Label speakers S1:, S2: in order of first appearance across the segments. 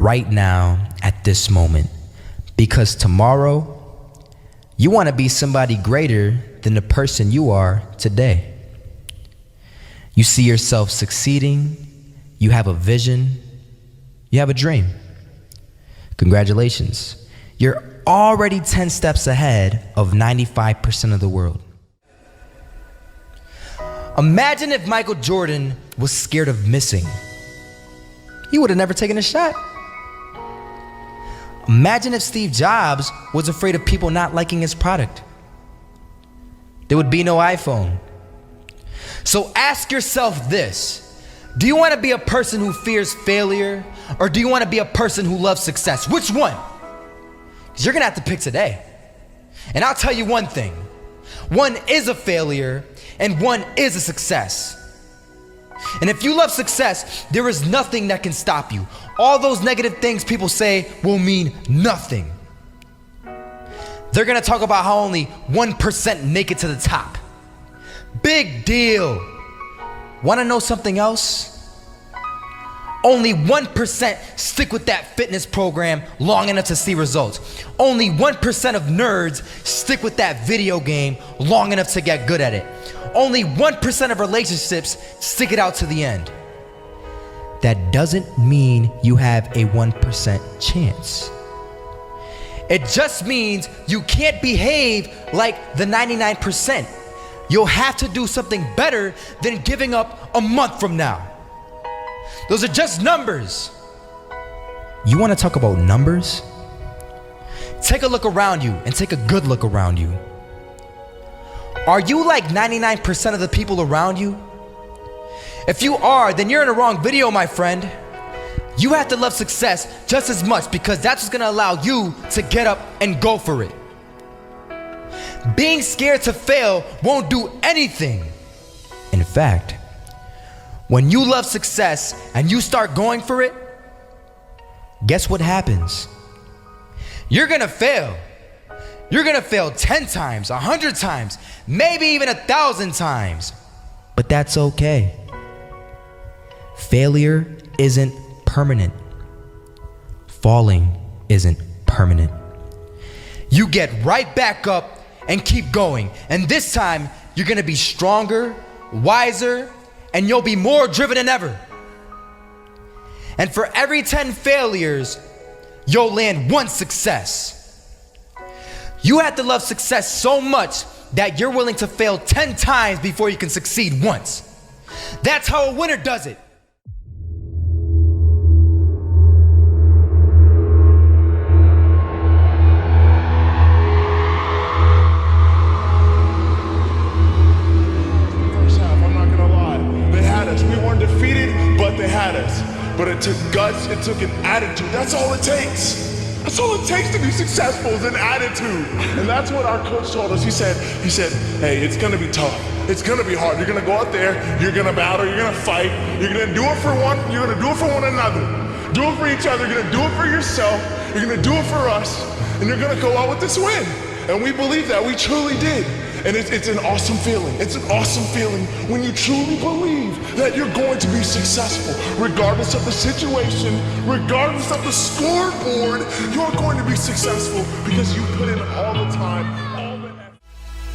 S1: right now at this moment. Because tomorrow, you want to be somebody greater than the person you are today. You see yourself succeeding, you have a vision, you have a dream. Congratulations. You're already 10 steps ahead of 95% of the world. Imagine if Michael Jordan was scared of missing. He would have never taken a shot. Imagine if Steve Jobs was afraid of people not liking his product. There would be no iPhone. So ask yourself this: do you want to be a person who fears failure, or do you want to be a person who loves success? Which one? Because you're gonna have to pick today. And I'll tell you one thing: one is a failure and one is a success. And if you love success, there is nothing that can stop you. All those negative things people say will mean nothing. They're gonna talk about how only 1% make it to the top. Big deal. Wanna know something else? Only 1% stick with that fitness program long enough to see results. Only 1% of nerds stick with that video game long enough to get good at it. Only 1% of relationships stick it out to the end. That doesn't mean you have a 1% chance. It just means you can't behave like the 99%. You'll have to do something better than giving up a month from now. Those are just numbers. You want to talk about numbers? Take a look around you and take a good look around you. Are you like 99% of the people around you? If you are, then you're in the wrong video, my friend. You have to love success just as much, because that's what's gonna allow you to get up and go for it. Being scared to fail won't do anything. In fact, when you love success and you start going for it, guess what happens? You're gonna fail. You're gonna fail 10 times, 100 times, maybe even 1,000 times. But that's okay. Failure isn't permanent. Falling isn't permanent. You get right back up and keep going. And this time, you're gonna be stronger, wiser, and you'll be more driven than ever. And for every 10 failures, you'll land one success. You have to love success so much that you're willing to fail 10 times before you can succeed once. That's how a winner does it.
S2: But it took guts, it took an attitude. That's all it takes. That's all it takes to be successful, is an attitude. And that's what our coach told us. He said, hey, it's gonna be tough. It's gonna be hard. You're gonna go out there, you're gonna battle, you're gonna fight, you're gonna do it for one, you're gonna do it for one another. Do it for each other, you're gonna do it for yourself, you're gonna do it for us, and you're gonna go out with this win. And we believe that, we truly did. And it's an awesome feeling. It's an awesome feeling when you truly believe that you're going to be successful. Regardless of the situation, regardless of the scoreboard, you're going to be successful because you put in all the time, all the effort.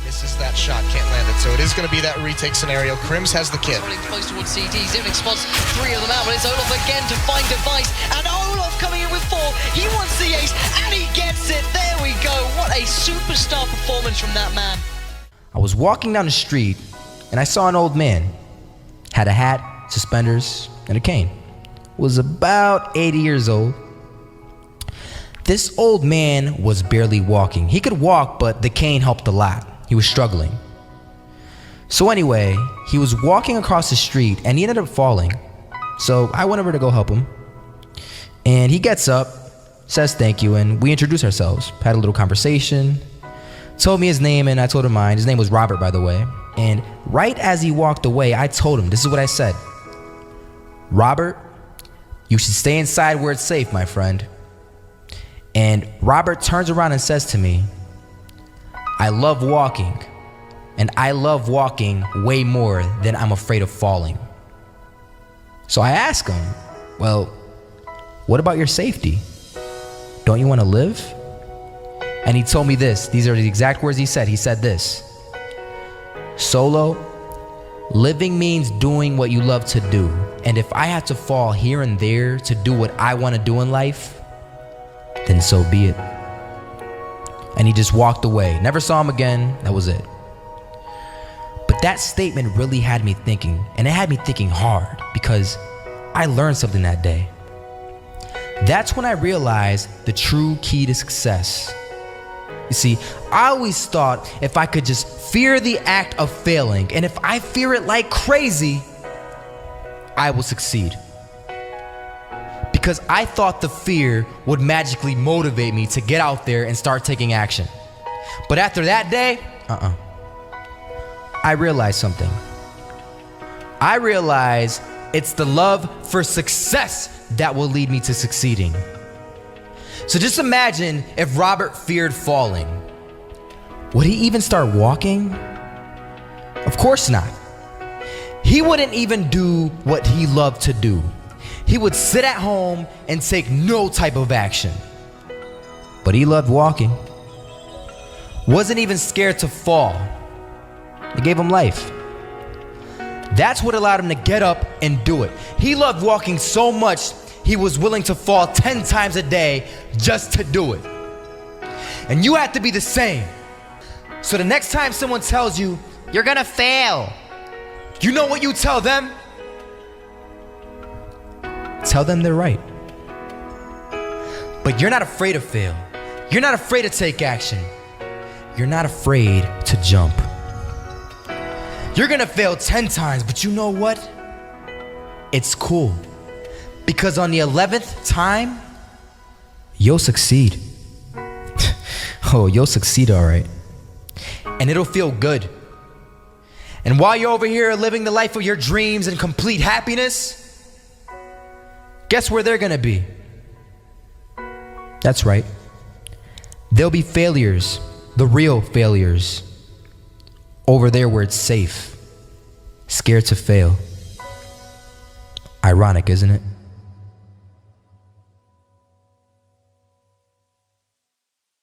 S3: Misses that shot, can't land it. So it is going to be that retake scenario. Krims has the kid.
S4: Rolling close towards CT. Evelynn spots 3 of them out, but it's Olaf again to find device. And Olaf coming in with 4. He wants the ace, and he gets it. There we go. What a superstar performance from that man.
S1: I was walking down the street and I saw an old man. Had a hat, suspenders, and a cane. Was about 80 years old. This old man was barely walking. He could walk, but the cane helped a lot. He was struggling. So anyway, he was walking across the street and he ended up falling. So I went over to go help him. And he gets up, says thank you, and we introduced ourselves. Had a little conversation. Told me his name and I told him mine. His name was Robert, by the way. And right as he walked away, I told him, this is what I said. Robert, you should stay inside where it's safe, my friend. And Robert turns around and says to me, I love walking, and I love walking way more than I'm afraid of falling. So I ask him, well, What about your safety? Don't you want to live? And he told me this. These are the exact words he said. He said this: Solo, living means doing what you love to do. And if I have to fall here and there to do what I want to do in life, then so be it. And he just walked away. Never saw him again. That was it. But that statement really had me thinking, and it had me thinking hard, because I learned something that day. That's when I realized the true key to success. You see, I always thought if I could just fear the act of failing, and if I fear it like crazy, I will succeed. Because I thought the fear would magically motivate me to get out there and start taking action. But after that day, I realized something. I realized it's the love for success that will lead me to succeeding. So just imagine if Robert feared falling. Would he even start walking? Of course not. He wouldn't even do what he loved to do. He would sit at home and take no type of action. But he loved walking. Wasn't even scared to fall. It gave him life. That's what allowed him to get up and do it. He loved walking so much, he was willing to fall 10 times a day just to do it. And you have to be the same. So the next time someone tells you, you're gonna fail, you know what you tell them? Tell them they're right. But you're not afraid to fail. You're not afraid to take action. You're not afraid to jump. You're gonna fail 10 times, but you know what? It's cool. Because on the 11th time, you'll succeed. Oh, you'll succeed, all right. And it'll feel good. And while you're over here living the life of your dreams and complete happiness, guess where they're gonna be? That's right. They'll be failures, the real failures, over there where it's safe, scared to fail. Ironic, isn't it?